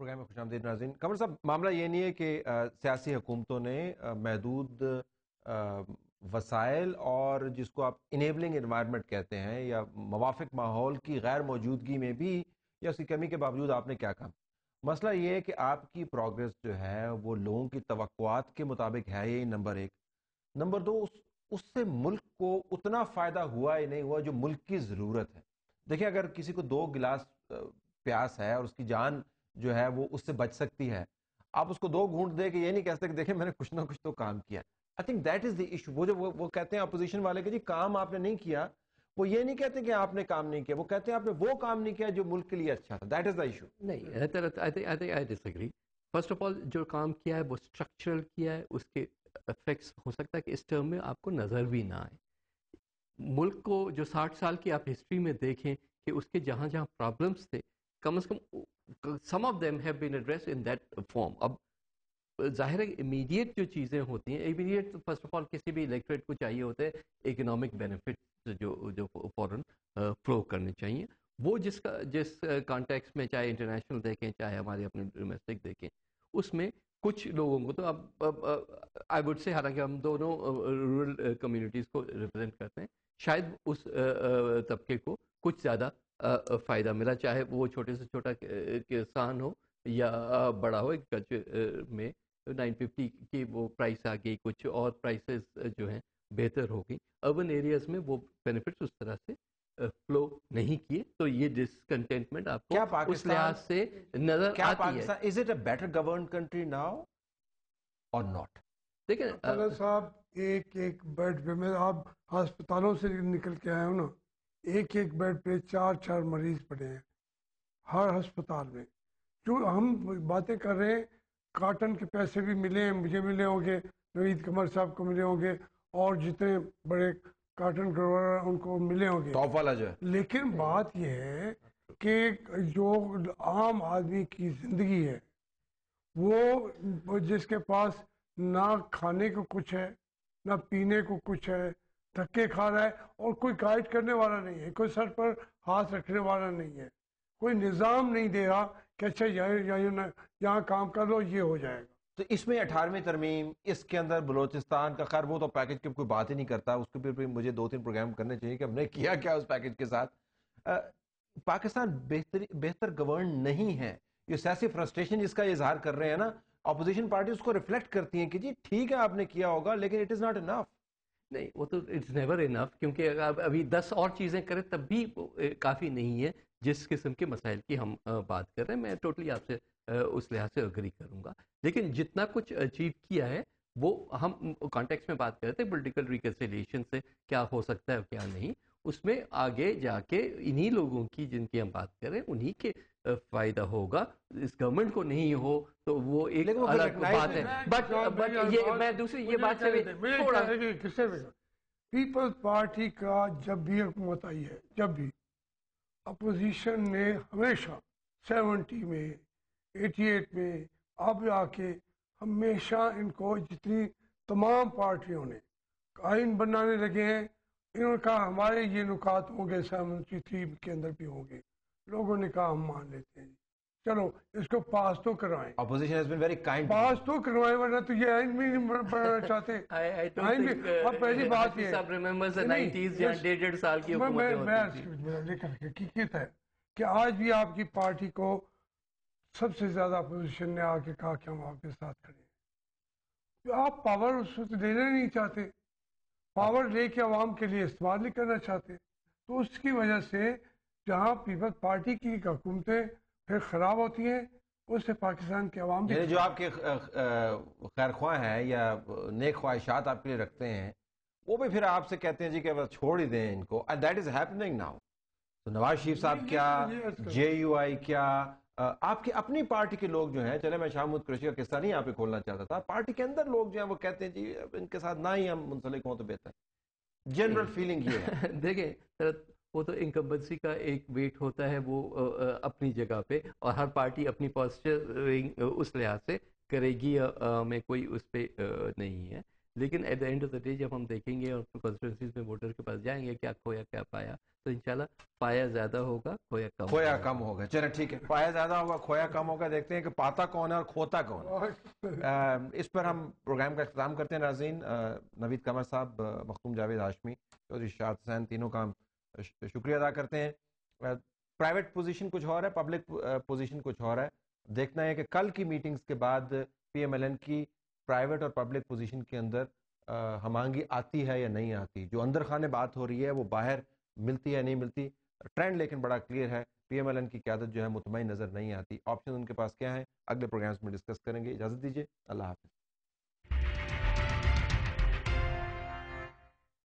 Programme میں خوش آمدید ناظرین. قمر صاحب، معاملہ یہ نہیں ہے کہ سیاسی حکومتوں نے محدود وسائل اور جس کو آپ انیبلنگ انوائرمنٹ کہتے ہیں یا موافق ماحول کی غیر موجودگی میں بھی یا اس کی کمی کے باوجود آپ نے کیا کام. مسئلہ یہ ہے کہ آپ کی پروگرس جو ہے وہ لوگوں کی توقعات کے مطابق ہے. یہی نمبر ایک. نمبر دو، اس سے ملک کو اتنا فائدہ ہوا ہی نہیں ہوا جو ملک کی ضرورت ہے. دیکھیں، اگر کسی کو 2 گلاس پیاس ہے اور اس کی جان جو ہے وہ اس سے بچ سکتی ہے، آپ اس کو 2 گھونٹ دے کے یہ نہیں کہہ سکتے کہ دیکھیں میں نے کچھ نہ کچھ تو کام کیا. I think that is the issue. وہ جو وہ کہتے ہیں اپوزیشن والے کہ جی کام آپ نے نہیں کیا، وہ یہ نہیں کہتے کہ آپ نے کام نہیں کیا، وہ کہتے ہیں آپ نے وہ کام نہیں کیا جو ملک کے لیے اچھا تھا. That is the issue. نہیں، I disagree. First of all جو کام کیا ہے وہ اسٹرکچرل کیا ہے. اس کے افیکٹس ہو سکتا ہے کہ اس ٹرم میں آپ کو نظر بھی نہ آئے. ملک کو جو 60 سال کی آپ ہسٹری میں دیکھیں کہ اس کے جہاں جہاں پرابلمس تھے، کم از کم some of them have been addressed in that form. اب ظاہر ہے امیڈیٹ جو چیزیں ہوتی ہیں، امیڈیٹ فرسٹ آف آل کسی بھی الیکٹریٹ کو چاہیے ہوتے ہیں اکنامک بینیفٹس جو فوراً فلو کرنے چاہیے. وہ جس کانٹیکس میں، چاہے انٹرنیشنل دیکھیں چاہے ہمارے اپنے ڈومیسٹک دیکھیں، اس میں کچھ لوگوں کو تو اب آئی وڈ سے، حالانکہ ہم دونوں رورل کمیونٹیز کو ریپرزینٹ کرتے ہیں، شاید اس طبقے کو کچھ زیادہ فائدہ ملا، چاہے وہ چھوٹے سے چھوٹا کسان ہو یا بڑا ہو. ایگریکلچر میں 950 کی وہ پرائس آ گئی، کچھ اور پرائسز جو ہیں بہتر ہو گئی. اربن ایریاز میں وہ بینیفٹس اس طرح سے فلو نہیں کیے، تو یہ ڈسکنٹینٹمنٹ آپ کو اس لحاظ سے نظر آتی ہے. Is it a better governed country now اور ناٹ؟ دیکھیں صاحب، ایک بیڈ پہ، میں آپ ہسپتالوں سے نکل کے آیا ہوں نا، ایک بیڈ پہ 4 مریض پڑے ہیں ہر ہسپتال میں. جو ہم باتیں کر رہے ہیں، کاٹن کے پیسے بھی ملے ہیں، مجھے ملے ہوں گے، نوید قمر صاحب کو ملے ہوں گے، اور جتنے بڑے کاٹن گروور ان کو ملے ہوں گے، ٹاپ والا جو ہے. لیکن بات یہ ہے کہ جو عام آدمی کی زندگی ہے، وہ جس کے پاس نہ کھانے کو کچھ ہے نہ پینے کو کچھ ہے، دھکے کھا رہا ہے، اور کوئی گائیڈ کرنے والا نہیں ہے، کوئی سر پر ہاتھ رکھنے والا نہیں ہے، کوئی نظام نہیں دے رہا کہ اچھا یہاں کام کر لو، یہ ہو جائے گا. تو اس میں 18ویں ترمیم، اس کے اندر بلوچستان کا، خیر وہ تو پیکج کی کوئی بات ہی نہیں کرتا، اس کے پھر مجھے 2-3 پروگرام کرنے چاہیے کہ ہم نے کیا کیا اس پیکج کے ساتھ. پاکستان بہتر گورن نہیں ہے. یہ سیاسی فرسٹریشن جس کا اظہار کر رہے ہیں نا، اپوزیشن پارٹی اس کو ریفلیکٹ کرتی ہیں کہ جی ٹھیک ہے آپ نے کیا ہوگا لیکن اٹ از ناٹ انف. نہیں، وہ تو اٹس نیور انف، کیونکہ اگر ابھی 10 اور چیزیں کریں تب بھی کافی نہیں ہے جس قسم کے مسائل کی ہم بات کر رہے ہیں. میں ٹوٹلی آپ سے اس لحاظ سے اگری کروں گا. لیکن جتنا کچھ اچیو کیا ہے وہ ہم کانٹیکس میں بات کرتے ہیں پولیٹیکل ریکنسیلیشن سے کیا ہو سکتا ہے اور کیا نہیں. اس میں آگے جا کے انہی لوگوں کی جن کی ہم بات کریں انہی کے فائدہ ہوگا. اس گورنمنٹ کو نہیں ہو تو وہ ایک الگ بات ہے. بٹ یہ میں دوسری یہ بات سے تھوڑا، پیپلز پارٹی کا جب بھی حکومت آئی ہے، جب بھی اپوزیشن نے ہمیشہ 70 میں 88 میں اب آ کے ہمیشہ ان کو، جتنی تمام پارٹیوں نے آئین بنانے لگے ہیں، انہوں نے کہا ہمارے یہ نکات ہوں گے 73 کے اندر بھی ہوں گے. لوگوں نے کہا ہم مان لیتے ہیں، چلو اس کو پاس تو کروائیں. Opposition has been very kind. پاس تو کروائیں، ورنہ تو یہ آئین بھی نہیں بنانا چاہتے. اب پہلی بات یہ حقیقت ہے کہ آج بھی آپ کی پارٹی کو سب سے زیادہ اپوزیشن نے آ کے کہا کہ ہم آپ کے ساتھ کھڑے ہیں. آپ پاور اس وقت دینا نہیں چاہتے، پاور لے کے عوام کے لیے استعمال نہیں کرنا چاہتے. تو اس کی وجہ سے جہاں پیپلز پارٹی کی حکومتیں پھر خراب ہوتی ہیں، اس سے پاکستان کے عوام بھی، یعنی جو آپ کے خیر خواہ ہیں یا نیک خواہشات آپ کے لیے رکھتے ہیں، وہ بھی پھر آپ سے کہتے ہیں جی کہ بس چھوڑ ہی دیں ان کو. And that is happening now. تو نواز شریف صاحب کیا، جے یو آئی کیا، آپ کی اپنی پارٹی کے لوگ جو ہیں، چلے میں شاہ محمود قریشی کا قصہ نہیں یہاں پہ کھولنا چاہتا تھا، پارٹی کے اندر لوگ جو ہیں وہ کہتے ہیں جی ان کے ساتھ نہ ہی ہم منسلک ہوں تو بہتر. جنرل فیلنگ یہ ہے. دیکھیں وہ تو انکمبنسی کا ایک ویٹ ہوتا ہے، وہ اپنی جگہ پہ، اور ہر پارٹی اپنی پوسچرنگ اس لحاظ سے کرے گی، میں کوئی اس پہ نہیں ہے. لیکن at the end of the day جب ہم دیکھیں گے اور کانسٹیٹوئنسیز میں ووٹر کے پاس جائیں گے کیا کھویا کیا پایا، تو انشاءاللہ پایا زیادہ ہوگا، کھویا کم ہوگا. چلے ٹھیک ہے، پایا زیادہ ہوگا کھویا کم ہوگا. دیکھتے ہیں کہ پاتا کون ہے اور کھوتا کون ہے. اس پر ہم پروگرام کا اختتام کرتے ہیں. ناظرین، نوید قمر صاحب، مختوم جاوید ہاشمی، چودھری شاد حسین، تینوں کا ہم شکریہ ادا کرتے ہیں. پرائیویٹ پوزیشن کچھ اور ہے، پبلک پوزیشن کچھ اور ہے. دیکھنا ہے کہ کل کی میٹنگز کے بعد پی ایم ایل این کی پرائیویٹ اور پبلک پوزیشن کے اندر ہم آہنگی آتی ہے یا نہیں آتی. جو اندر خانے بات ہو رہی ہے وہ باہر ملتی ہے نہیں ملتی. ٹرینڈ لیکن بڑا کلیئر ہے. پی ایم ایل این کی قیادت جو ہے مطمئن نظر نہیں آتی. آپشن ان کے پاس کیا ہیں، اگلے پروگرامز میں ڈسکس کریں گے. اجازت دیجیے، اللہ حافظ.